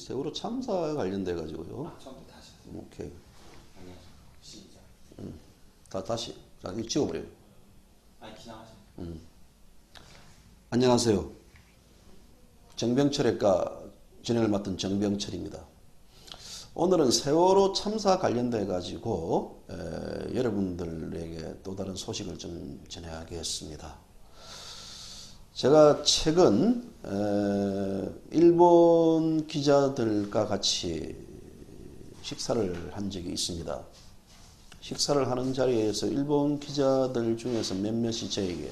세월호 참사에 관련돼 가지고요. 처음부터 다시 하세요. 오케이. 안녕하세요. 시작. 다시. 자, 이거 찍어버려요. 아니 기장하세요. 안녕하세요. 정병철외과 진행을 맡은 정병철입니다. 오늘은 세월호 참사 관련돼 가지고 여러분들에게 또 다른 소식을 좀 전해야겠습니다. 제가 최근 일본 기자들과 같이 식사를 한 적이 있습니다. 식사를 하는 자리에서 일본 기자들 중에서 몇몇이 저에게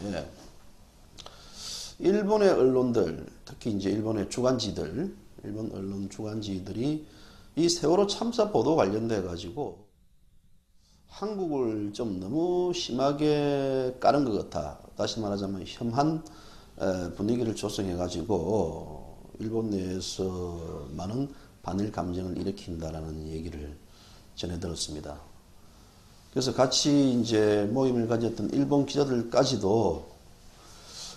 일본의 언론들, 특히 이제 일본의 주간지들, 일본 언론 주간지들이 이 세월호 참사 보도 관련돼 가지고 한국을 좀 너무 심하게 까는 것 같아. 다시 말하자면 혐한 분위기를 조성해 가지고 일본 내에서 많은 반일 감정을 일으킨다라는 얘기를 전해 들었습니다. 그래서 같이 이제 모임을 가졌던 일본 기자들까지도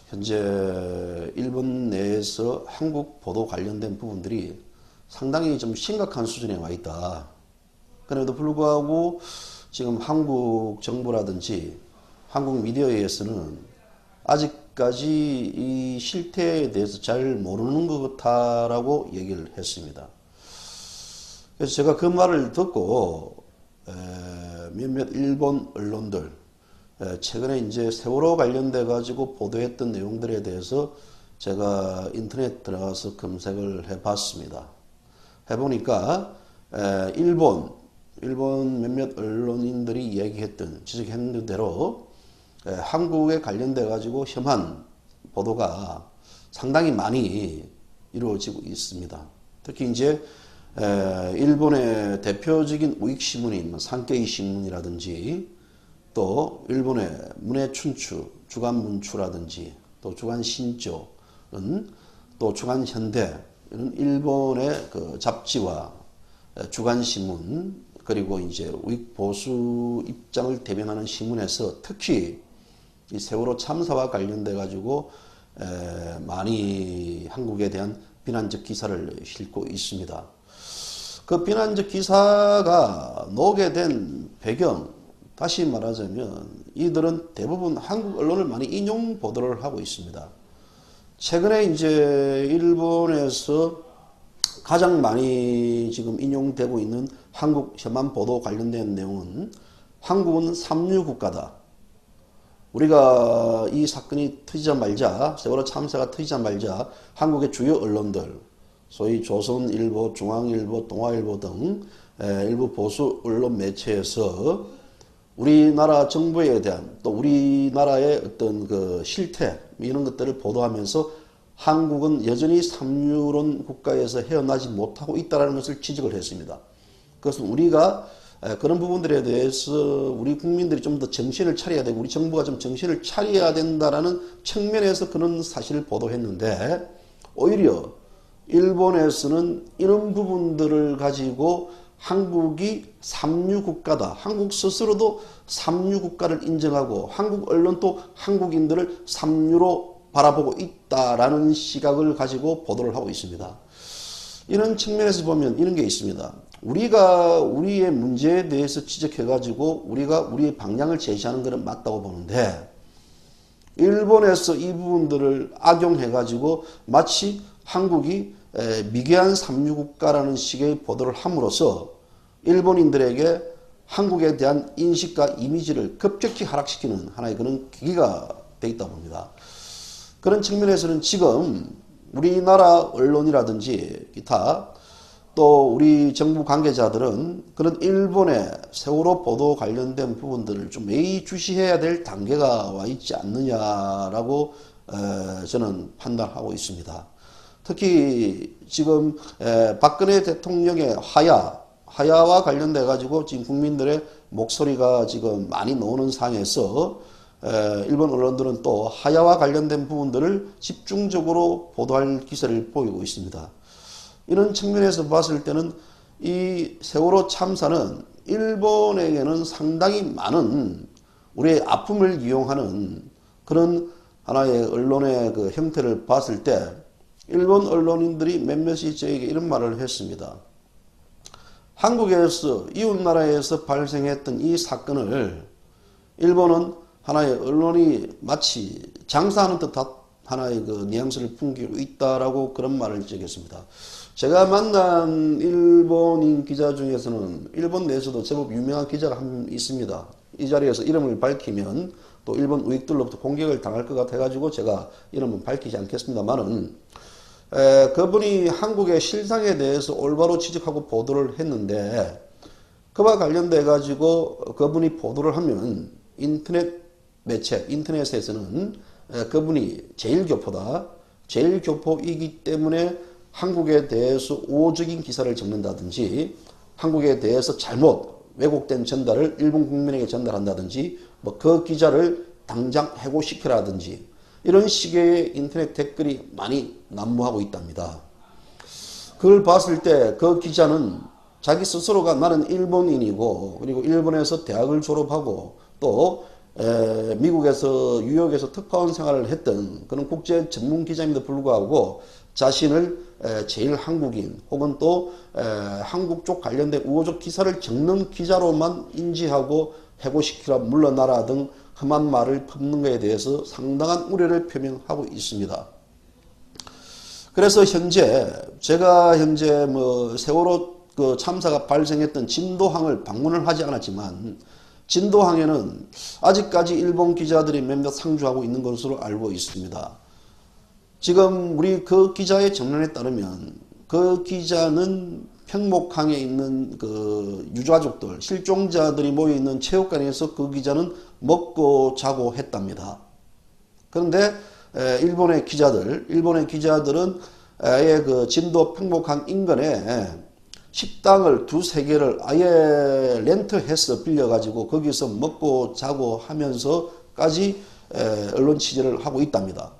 현재 일본 내에서 한국 보도 관련된 부분들이 상당히 좀 심각한 수준에 와 있다. 그럼에도 불구하고 지금 한국 정부라든지 한국 미디어에서는 아직까지 이 실태에 대해서 잘 모르는 것 같다라고 얘기를 했습니다. 그래서 제가 그 말을 듣고 몇몇 일본 언론들 최근에 이제 세월호 관련돼 가지고 보도했던 내용들에 대해서 제가 인터넷 들어가서 검색을 해봤습니다. 해보니까 일본 몇몇 언론인들이 얘기했던 지적했던 대로 한국에 관련돼 가지고 혐한 보도가 상당히 많이 이루어지고 있습니다. 특히 이제 일본의 대표적인 우익 신문인 산케이 신문이라든지 또 일본의 문해춘추, 주간문추라든지 또 주간신조는 또 주간현대 이런 일본의 그 잡지와 주간신문 그리고 이제 우익 보수 입장을 대변하는 신문에서 특히 이 세월호 참사와 관련돼 가지고 많이 한국에 대한 비난적 기사를 싣고 있습니다. 그 비난적 기사가 나오게 된 배경, 다시 말하자면 이들은 대부분 한국 언론을 많이 인용 보도를 하고 있습니다. 최근에 이제 일본에서 가장 많이 지금 인용되고 있는 한국 혐한 보도 관련된 내용은 한국은 삼류 국가다. 우리가 이 사건이 터지자마자 세월호 참사가 터지자마자 한국의 주요 언론들 소위 조선일보, 중앙일보, 동아일보 등 일부 보수 언론 매체에서 우리나라 정부에 대한 또 우리나라의 어떤 그 실태 이런 것들을 보도하면서 한국은 여전히 삼류론 국가에서 헤어나지 못하고 있다는 것을 지적을 했습니다. 그것은 우리가 그런 부분들에 대해서 우리 국민들이 좀 더 정신을 차려야 되고 우리 정부가 좀 정신을 차려야 된다라는 측면에서 그런 사실을 보도했는데 오히려 일본에서는 이런 부분들을 가지고 한국이 삼류국가다. 한국 스스로도 삼류국가를 인정하고 한국 언론도 한국인들을 삼류로 바라보고 있다라는 시각을 가지고 보도를 하고 있습니다. 이런 측면에서 보면 이런 게 있습니다. 우리가 우리의 문제에 대해서 지적해가지고 우리가 우리의 방향을 제시하는 것은 맞다고 보는데 일본에서 이 부분들을 악용해가지고 마치 한국이 미개한 삼류국가라는 식의 보도를 함으로써 일본인들에게 한국에 대한 인식과 이미지를 급격히 하락시키는 하나의 그런 계기가 되어 있다고 봅니다. 그런 측면에서는 지금 우리나라 언론이라든지 기타 또 우리 정부 관계자들은 그런 일본의 세월호 보도 관련된 부분들을 좀 예의주시해야 될 단계가 와 있지 않느냐라고 저는 판단하고 있습니다. 특히 지금 박근혜 대통령의 하야와 관련돼 가지고 지금 국민들의 목소리가 지금 많이 나오는 상황에서 일본 언론들은 또 하야와 관련된 부분들을 집중적으로 보도할 기세를 보이고 있습니다. 이런 측면에서 봤을 때는 이 세월호 참사는 일본에게는 상당히 많은 우리의 아픔을 이용하는 그런 하나의 언론의 그 형태를 봤을 때 일본 언론인들이 몇몇이 저에게 이런 말을 했습니다. 한국에서 이웃나라에서 발생했던 이 사건을 일본은 하나의 언론이 마치 장사하는 듯한 하나의 그 뉘앙스를 풍기고 있다라고 그런 말을 적였습니다. 제가 만난 일본인 기자 중에서는 일본 내에서도 제법 유명한 기자가 한 명 있습니다. 이 자리에서 이름을 밝히면 또 일본 우익들로부터 공격을 당할 것 같아가지고 제가 이름은 밝히지 않겠습니다만은 그분이 한국의 실상에 대해서 올바로 지적하고 보도를 했는데 그와 관련돼 가지고 그분이 보도를 하면 인터넷 매체, 인터넷에서는 그분이 제일교포다. 제일교포이기 때문에 한국에 대해서 우호적인 기사를 적는다든지 한국에 대해서 잘못 왜곡된 전달을 일본 국민에게 전달한다든지 뭐 그 기자를 당장 해고시키라든지 이런 식의 인터넷 댓글이 많이 난무하고 있답니다. 그걸 봤을 때 그 기자는 자기 스스로가 나는 일본인이고 그리고 일본에서 대학을 졸업하고 또 미국에서 뉴욕에서 특파원 생활을 했던 그런 국제 전문 기자임에도 불구하고 자신을 제일 한국인 혹은 또 한국 쪽 관련된 우호적 기사를 적는 기자로만 인지하고 해고시키라 물러나라 등 험한 말을 퍼붓는 것에 대해서 상당한 우려를 표명하고 있습니다. 그래서 제가 현재 뭐 세월호 그 참사가 발생했던 진도항을 방문을 하지 않았지만 진도항에는 아직까지 일본 기자들이 몇몇 상주하고 있는 것으로 알고 있습니다. 지금 우리 그 기자의 전론에 따르면 그 기자는 평목항에 있는 그 유가족들, 실종자들이 모여있는 체육관에서 그 기자는 먹고 자고 했답니다. 그런데 일본의 기자들은 아예 그 진도 평목항 인근에 식당을 두세 개를 아예 렌트해서 빌려가지고 거기서 먹고 자고 하면서까지 언론 취재를 하고 있답니다.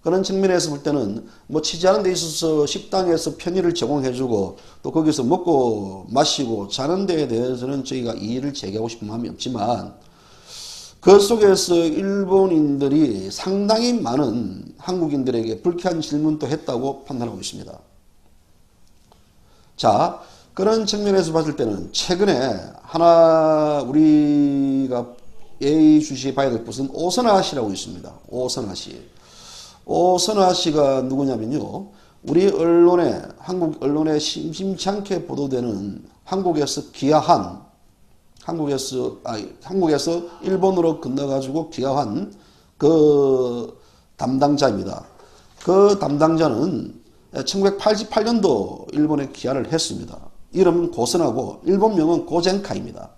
그런 측면에서 볼 때는 뭐 취재하는 데 있어서 식당에서 편의를 제공해주고 또 거기서 먹고 마시고 자는 데에 대해서는 저희가 이의를 제기하고 싶은 마음이 없지만 그 속에서 일본인들이 상당히 많은 한국인들에게 불쾌한 질문도 했다고 판단하고 있습니다. 자, 그런 측면에서 봤을 때는 최근에 하나 우리가 예의주시해 봐야 될 것은 오선하 씨라고 있습니다. 오선하 씨. 오선하 씨가 누구냐면요. 우리 언론에, 한국 언론에 심심치 않게 보도되는 한국에서 일본으로 건너가지고 기하한 그 담당자입니다. 그 담당자는 1988년도 일본에 귀화를 했습니다. 이름은 고선하고 일본명은 고젠카입니다.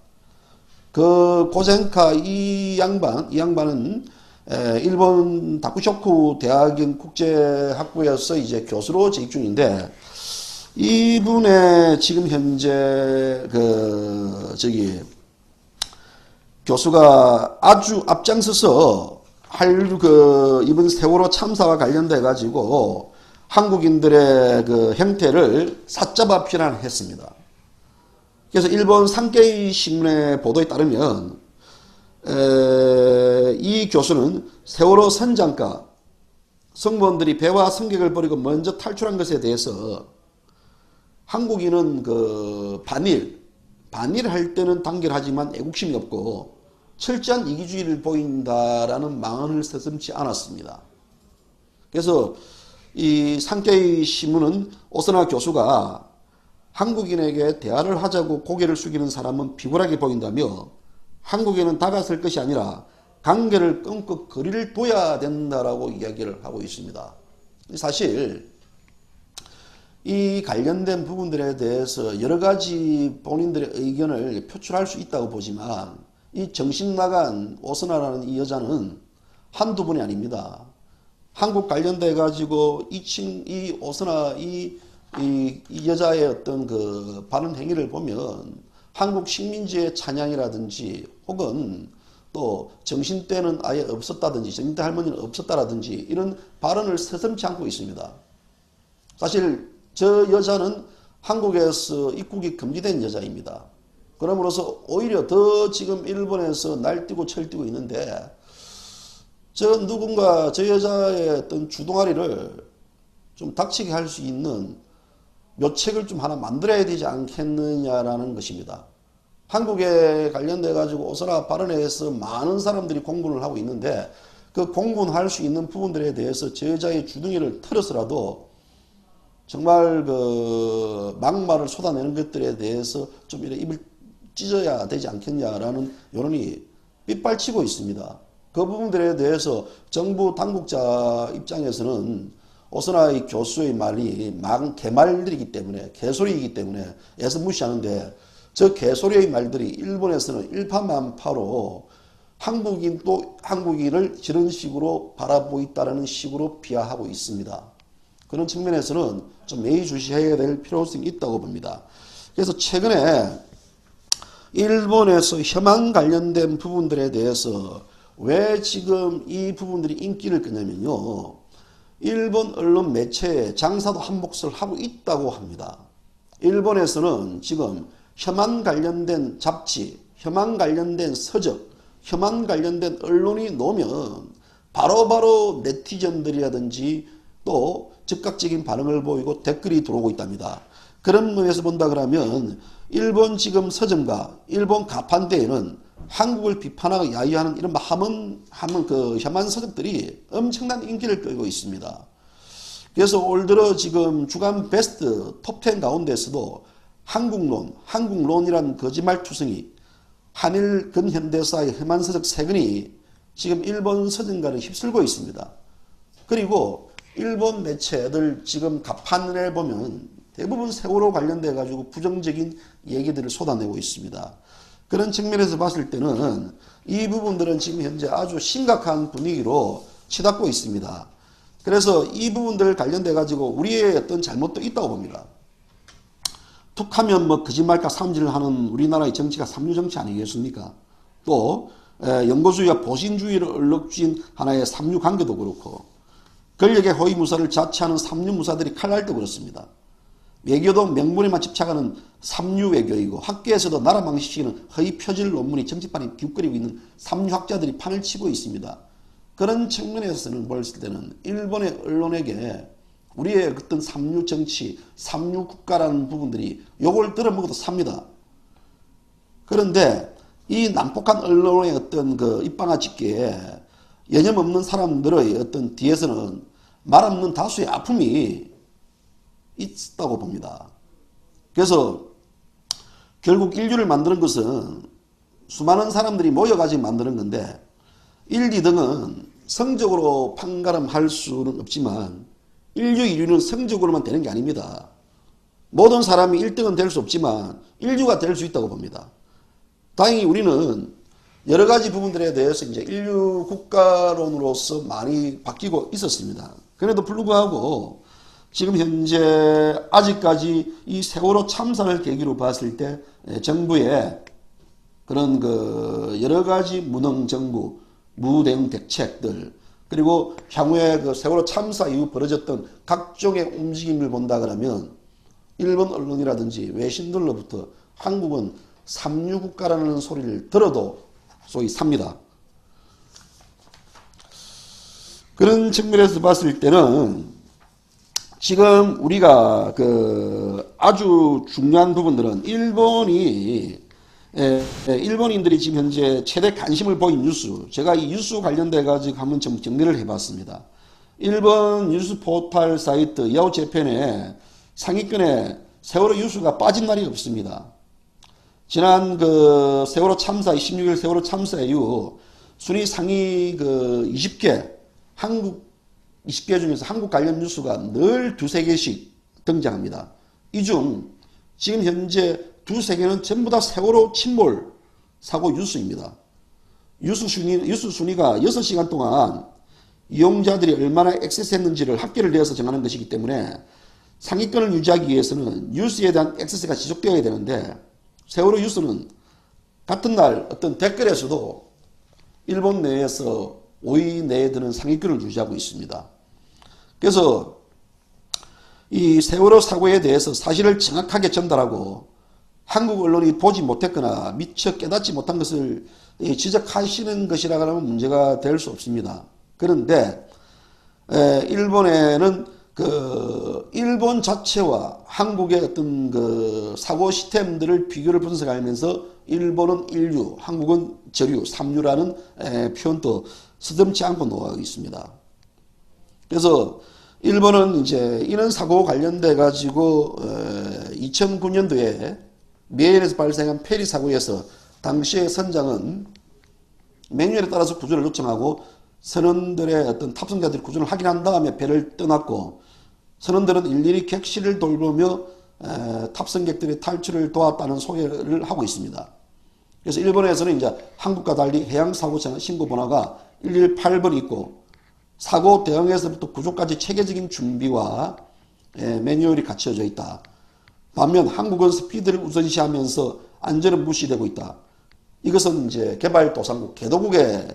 그 고젠카 이 양반은 일본 다쿠쇼쿠 대학인 국제학부에서 이제 교수로 재직 중인데 이분의 지금 현재 교수가 아주 앞장서서 이번 세월호 참사와 관련돼 가지고 한국인들의 그 행태를 사자바 비난했습니다. 그래서 일본 산케이 신문의 보도에 따르면 이 교수는 세월호 선장가 승무원들이 배와 승객을 버리고 먼저 탈출한 것에 대해서 한국인은 그 반일할 때는 단결하지만 애국심이 없고 철저한 이기주의를 보인다라는 망언을 서슴지 않았습니다. 그래서 이 산케이 신문은 오선하 교수가 한국인에게 대화를 하자고 고개를 숙이는 사람은 비굴하게 보인다며 한국에는 다가설 것이 아니라 관계를 끊고 거리를 둬야 된다라고 이야기를 하고 있습니다. 사실 이 관련된 부분들에 대해서 여러 가지 본인들의 의견을 표출할 수 있다고 보지만 이 정신 나간 오선하라는 이 여자는 한두 분이 아닙니다. 한국 관련돼 가지고 이 오선하 이 여자의 어떤 그 발언 행위를 보면 한국 식민지의 찬양이라든지 혹은 또 정신대는 아예 없었다든지 정신대 할머니는 없었다라든지 이런 발언을 서슴지 않고 있습니다. 사실 저 여자는 한국에서 입국이 금지된 여자입니다. 그러므로서 오히려 더 지금 일본에서 날뛰고 철뛰고 있는데 저 여자의 어떤 주둥아리를 좀 닥치게 할 수 있는 묘책을 좀 하나 만들어야 되지 않겠느냐라는 것입니다. 한국에 관련돼 가지고 오서라 발언에 대해서 많은 사람들이 공분을 하고 있는데 그 공분할 수 있는 부분들에 대해서 제자의 주둥이를 털어서라도 정말 그 막말을 쏟아내는 것들에 대해서 좀 이렇게 입을 찢어야 되지 않겠냐라는 여론이 빗발치고 있습니다. 그 부분들에 대해서 정부 당국자 입장에서는 오스나이 교수의 말이 개말들이기 때문에 개소리이기 때문에 애써 무시하는데 저 개소리의 말들이 일본에서는 일파만파로 한국인을 저런 식으로 바라보고 있다는 식으로 비하하고 있습니다. 그런 측면에서는 좀 예의주시해야 될 필요성이 있다고 봅니다. 그래서 최근에 일본에서 혐한 관련된 부분들에 대해서 왜 지금 이 부분들이 인기를 끄냐면요. 일본 언론 매체에 장사도 한 몫을 하고 있다고 합니다. 일본에서는 지금 혐한 관련된 잡지, 혐한 관련된 서적, 혐한 관련된 언론이 나오면 바로바로 네티즌들이라든지 또 즉각적인 반응을 보이고 댓글이 들어오고 있답니다. 그런 면에서 본다 그러면 일본 지금 서점과 일본 가판대에는 한국을 비판하고 야유하는 이런 그 혐한 서적들이 엄청난 인기를 끌고 있습니다. 그래서 올 들어 지금 주간 베스트 톱10 가운데서도 한국론이란 거짓말투성이 한일 근현대사의 혐한 서적 3권이 지금 일본 서점가를 휩쓸고 있습니다. 그리고 일본 매체들 지금 가판을 보면 대부분 세월호 관련돼 가지고 부정적인 얘기들을 쏟아내고 있습니다. 그런 측면에서 봤을 때는 이 부분들은 지금 현재 아주 심각한 분위기로 치닫고 있습니다. 그래서 이 부분들 관련돼 가지고 우리의 어떤 잘못도 있다고 봅니다. 툭하면 뭐 거짓말과 삼질을 하는 우리나라의 정치가 삼류정치 아니겠습니까? 또 연고주의와 보신주의를 얼룩진 하나의 삼류관계도 그렇고 권력의 호위무사를 자처하는 삼류무사들이 칼날 때 그렇습니다. 외교도 명분에만 집착하는 삼류외교이고 학계에서도 나라 망신시키는 허위 표절 논문이 정치판에 기웃거리고 있는 삼류학자들이 판을 치고 있습니다. 그런 측면에서는 봤을 때는 일본의 언론에게 우리의 어떤 삼류정치, 삼류국가라는 부분들이 요걸 들어먹어도 삽니다. 그런데 이 난폭한 언론의 어떤 그 입방아짓기에 여념 없는 사람들의 어떤 뒤에서는 말 없는 다수의 아픔이 있다고 봅니다. 그래서 결국 인류를 만드는 것은 수많은 사람들이 모여가지고 만드는 건데 1, 2등은 성적으로 판가름할 수는 없지만 인류는 성적으로만 되는 게 아닙니다. 모든 사람이 1등은 될 수 없지만 인류가 될 수 있다고 봅니다. 다행히 우리는 여러 가지 부분들에 대해서 이제 인류 국가론으로서 많이 바뀌고 있었습니다. 그래도 불구하고 지금 현재 아직까지 이 세월호 참사를 계기로 봤을 때 정부의 그런 그 여러 가지 무능 정부, 무대응 대책들 그리고 향후에 그 세월호 참사 이후 벌어졌던 각종의 움직임을 본다 그러면 일본 언론이라든지 외신들로부터 한국은 삼류국가라는 소리를 들어도 소위 삽니다. 그런 측면에서 봤을 때는 지금 우리가 그 아주 중요한 부분들은 일본인들이 지금 현재 최대 관심을 보인 뉴스, 제가 이 뉴스 관련돼 가지고 한번 좀 정리를 해봤습니다. 일본 뉴스 포털 사이트 야오재팬에 상위권에 세월호 뉴스가 빠진 날이 없습니다. 지난 그 세월호 참사, 26일 세월호 참사 이후 순위 상위 그 20개, 한국 20개 중에서 한국 관련 뉴스가 늘 두세 개씩 등장합니다. 이 중 지금 현재 두세 개는 전부 다 세월호 침몰 사고 뉴스입니다. 뉴스 순위가 6시간 동안 이용자들이 얼마나 액세스했는지를 합계를 내어서 정하는 것이기 때문에 상위권을 유지하기 위해서는 뉴스에 대한 액세스가 지속되어야 되는데 세월호 뉴스는 같은 날 어떤 댓글에서도 일본 내에서 5위 내에 드는 상위권을 유지하고 있습니다. 그래서 이 세월호 사고에 대해서 사실을 정확하게 전달하고 한국 언론이 보지 못했거나 미처 깨닫지 못한 것을 지적하시는 것이라고 하면 문제가 될 수 없습니다. 그런데 일본에는 그 일본 자체와 한국의 어떤 그 사고 시스템들을 비교를 분석하면서 일본은 인류, 한국은 저류, 삼류라는 표현도 서슴지 않고 놓아가고 있습니다. 그래서 일본은 이제 이런 사고 관련돼 가지고 2009년도에 미해에서 발생한 페리 사고에서 당시의 선장은 매뉴얼에 따라서 구조를 요청하고 선원들의 어떤 탑승자들이 구조를 확인한 다음에 배를 떠났고 선원들은 일일이 객실을 돌보며 탑승객들의 탈출을 도왔다는 소개를 하고 있습니다. 그래서 일본에서는 이제 한국과 달리 해양사고 신고 번호가 118번이 있고 사고 대응에서부터 구조까지 체계적인 준비와 매뉴얼이 갖춰져 있다. 반면 한국은 스피드를 우선시하면서 안전은 무시되고 있다. 이것은 이제 개발도상국, 개도국의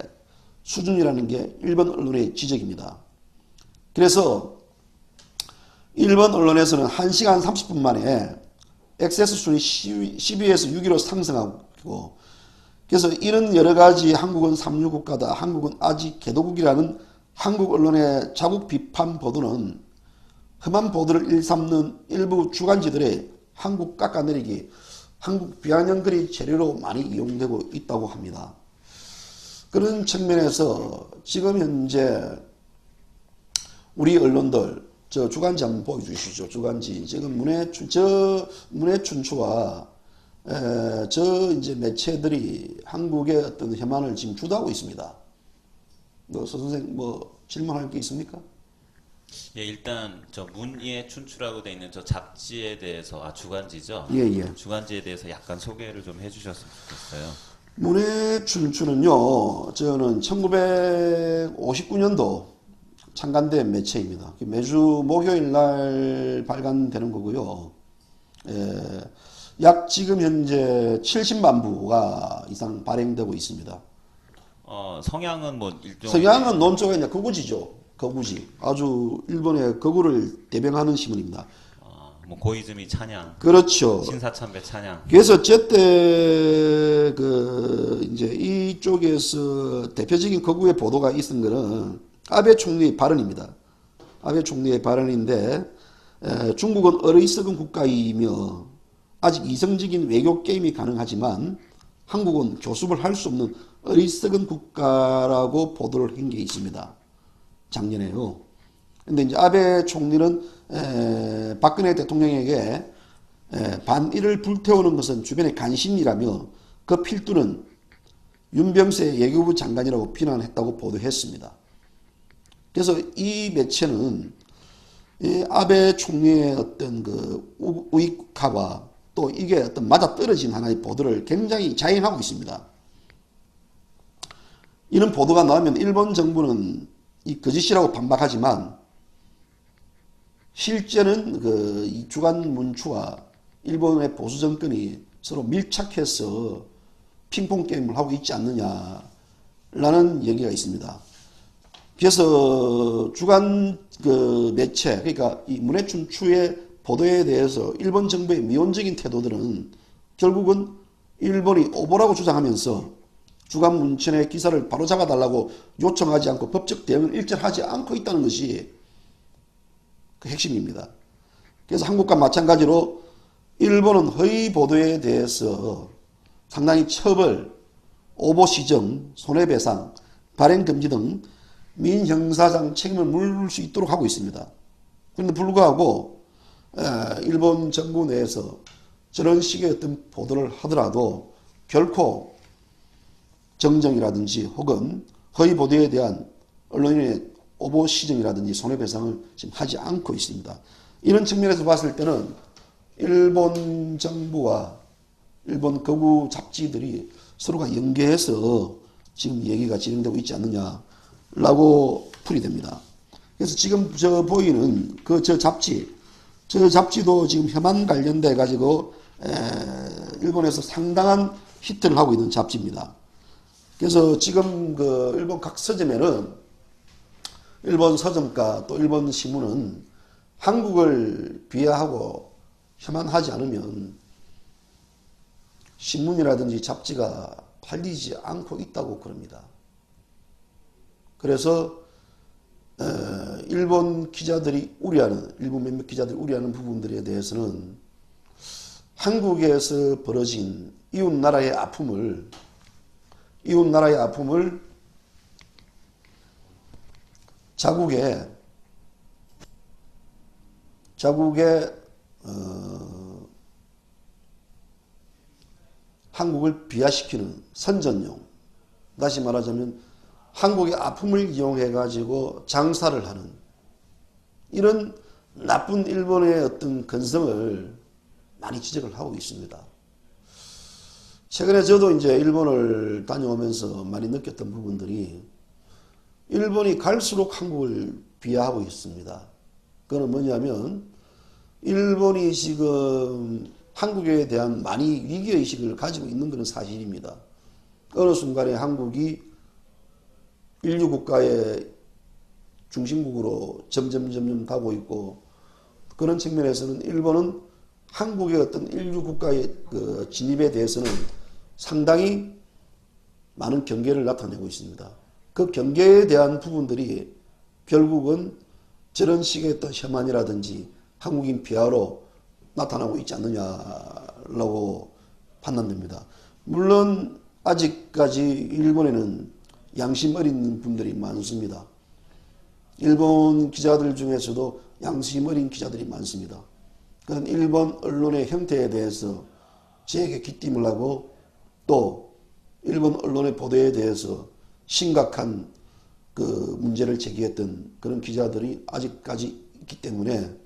수준이라는 게 일본 언론의 지적입니다. 그래서 일본 언론에서는 1시간 30분 만에 액세스 순위 12에서 6위로 상승하고 그래서 이런 여러 가지 한국은 삼류국가다, 한국은 아직 개도국이라는 한국 언론의 자국 비판 보도는 험한 보도를 일삼는 일부 주간지들의 한국 깎아내리기, 한국 비아냥거리 재료로 많이 이용되고 있다고 합니다. 그런 측면에서 지금 현재 우리 언론들 저 주간지 한번 보여주시죠. 주간지 지금 문해춘추와 저 이제 매체들이 한국의 어떤 혐한을 지금 주도하고 있습니다. 서 선생 뭐 질문할 게 있습니까? 예, 일단 저 문예춘추라고 돼 있는 저 잡지에 대해서 주간지죠. 예. 주간지에 대해서 약간 소개를 좀 해주셨으면 좋겠어요. 문해춘추는요, 저는 1959년도 창간된 매체입니다. 매주 목요일 날 발간되는 거고요. 약 지금 현재 70만 부가 이상 발행되고 있습니다. 성향은 뭐 일종 성향은 논조가 이제 거구지죠. 거구지. 아주 일본의 거구를 대변하는 신문입니다. 뭐 고이즈미 찬양, 그렇죠. 신사참배 찬양. 그래서 제때 그 이제 이쪽에서 대표적인 거구의 보도가 있은 거는 아베 총리의 발언입니다. 아베 총리의 발언인데 중국은 어리석은 국가이며 아직 이성적인 외교 게임이 가능하지만 한국은 교습을 할 수 없는 어리석은 국가라고 보도를 한 게 있습니다. 작년에요. 근데 이제 아베 총리는 박근혜 대통령에게 반일을 불태우는 것은 주변의 간신이라며 그 필두는 윤병세 외교부 장관이라고 비난했다고 보도했습니다. 그래서 이 매체는 이 아베 총리의 어떤 그 우익화와 또 이게 어떤 맞아떨어진 하나의 보도를 굉장히 자행하고 있습니다. 이런 보도가 나오면 일본 정부는 이 거짓이라고 반박하지만 실제는 그 이 주간 문추와 일본의 보수 정권이 서로 밀착해서 핑퐁 게임을 하고 있지 않느냐라는 얘기가 있습니다. 그래서 주간 그 매체, 그러니까 이 문해춘추의 보도에 대해서 일본 정부의 미온적인 태도들은 결국은 일본이 오보라고 주장하면서 주간 문춘의 기사를 바로 잡아달라고 요청하지 않고 법적 대응을 일절하지 않고 있다는 것이 그 핵심입니다. 그래서 한국과 마찬가지로 일본은 허위 보도에 대해서 상당히 처벌, 오보 시정, 손해배상, 발행 금지 등 민형사상 책임을 물을 수 있도록 하고 있습니다. 그런데 불구하고 일본 정부 내에서 저런 식의 어떤 보도를 하더라도 결코 정정이라든지 혹은 허위 보도에 대한 언론인의 오보 시정이라든지 손해배상을 지금 하지 않고 있습니다. 이런 측면에서 봤을 때는 일본 정부와 일본 거구 잡지들이 서로가 연계해서 지금 얘기가 진행되고 있지 않느냐라고 풀이됩니다. 그래서 지금 저 보이는 저 잡지도 지금 혐한 관련돼 가지고 일본에서 상당한 히트를 하고 있는 잡지입니다. 그래서 지금 그 일본 각 서점에는 일본 서점가 또 일본 신문은 한국을 비하하고 혐한하지 않으면 신문이라든지 잡지가 팔리지 않고 있다고 그럽니다. 그래서 일본 기자들이 우려하는, 일본 몇몇 기자들이 우려하는 부분들에 대해서는 한국에서 벌어진 이웃 나라의 아픔을 자국의 한국을 비하시키는 선전용, 다시 말하자면 한국의 아픔을 이용해 가지고 장사를 하는 이런 나쁜 일본의 어떤 근성을 많이 지적을 하고 있습니다. 최근에 저도 이제 일본을 다녀오면서 많이 느꼈던 부분들이, 일본이 갈수록 한국을 비하하고 있습니다. 그건 뭐냐면 일본이 지금 한국에 대한 많이 위기의식을 가지고 있는 것은 사실입니다. 어느 순간에 한국이 인류 국가의 중심국으로 점점 가고 있고, 그런 측면에서는 일본은 한국의 어떤 인류 국가의 그 진입에 대해서는 상당히 많은 경계를 나타내고 있습니다. 그 경계에 대한 부분들이 결국은 저런 식의 또 혐한이라든지 한국인 비하로 나타나고 있지 않느냐라고 판단됩니다. 물론 아직까지 일본에는 양심 어린 분들이 많습니다. 일본 기자들 중에서도 양심 어린 기자들이 많습니다. 그건 일본 언론의 형태에 대해서 제게 기띔을 하고, 또 일본 언론의 보도에 대해서 심각한 그 문제를 제기했던 그런 기자들이 아직까지 있기 때문에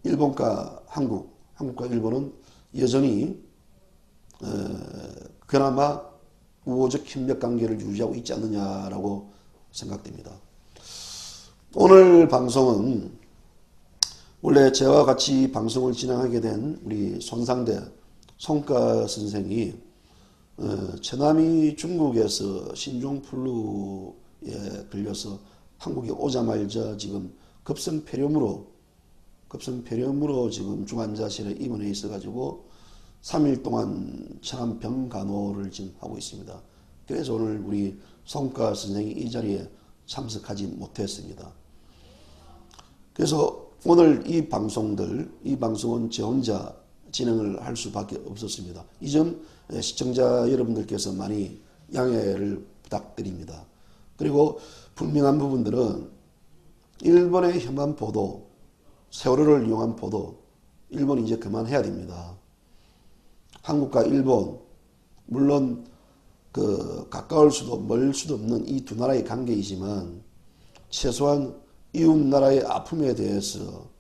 일본과 한국과 일본은 여전히 그나마 우호적 협력 관계를 유지하고 있지 않느냐라고 생각됩니다. 오늘 방송은 원래 저와 같이 방송을 진행하게 된 우리 손상대 송가 선생이 처남이 중국에서 신종플루에 걸려서 한국에 오자마자 지금 급성폐렴으로 지금 중환자실에 입원해 있어가지고 3일 동안 천안병 간호를 지금 하고 있습니다. 그래서 오늘 우리 송가 선생이 이 자리에 참석하지 못했습니다. 그래서 오늘 이 방송은 저 혼자 진행을 할 수밖에 없었습니다. 이 점 시청자 여러분들께서 많이 양해를 부탁드립니다. 그리고 분명한 부분들은 일본의 혐한 보도, 세월호를 이용한 보도, 일본이 이제 그만해야 됩니다. 한국과 일본, 물론 그 가까울 수도 멀 수도 없는 이 두 나라의 관계이지만 최소한 이웃 나라의 아픔에 대해서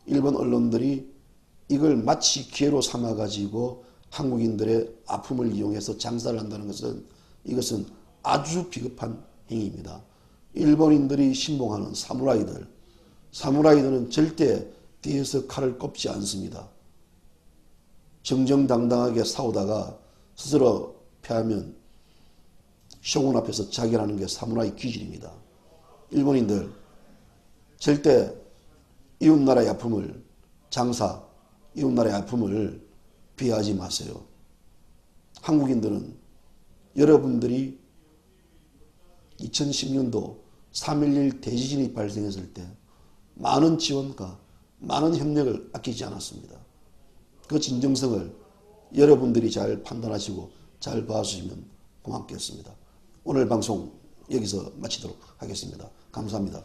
일본 언론들이 이걸 마치 기회로 삼아 가지고 한국인들의 아픔을 이용해서 장사를 한다는 것은, 이것은 아주 비겁한 행위입니다. 일본인들이 신봉하는 사무라이들은 절대 뒤에서 칼을 꼽지 않습니다. 정정당당하게 싸우다가 스스로 패하면 쇼군 앞에서 자결하는 게 사무라이 기질입니다. 일본인들 절대 이웃나라의 아픔을, 이웃나라의 아픔을 비하하지 마세요. 한국인들은 여러분들이 2010년도 3.11 대지진이 발생했을 때 많은 지원과 많은 협력을 아끼지 않았습니다. 그 진정성을 여러분들이 잘 판단하시고 잘 봐주시면 고맙겠습니다. 오늘 방송 여기서 마치도록 하겠습니다. 감사합니다.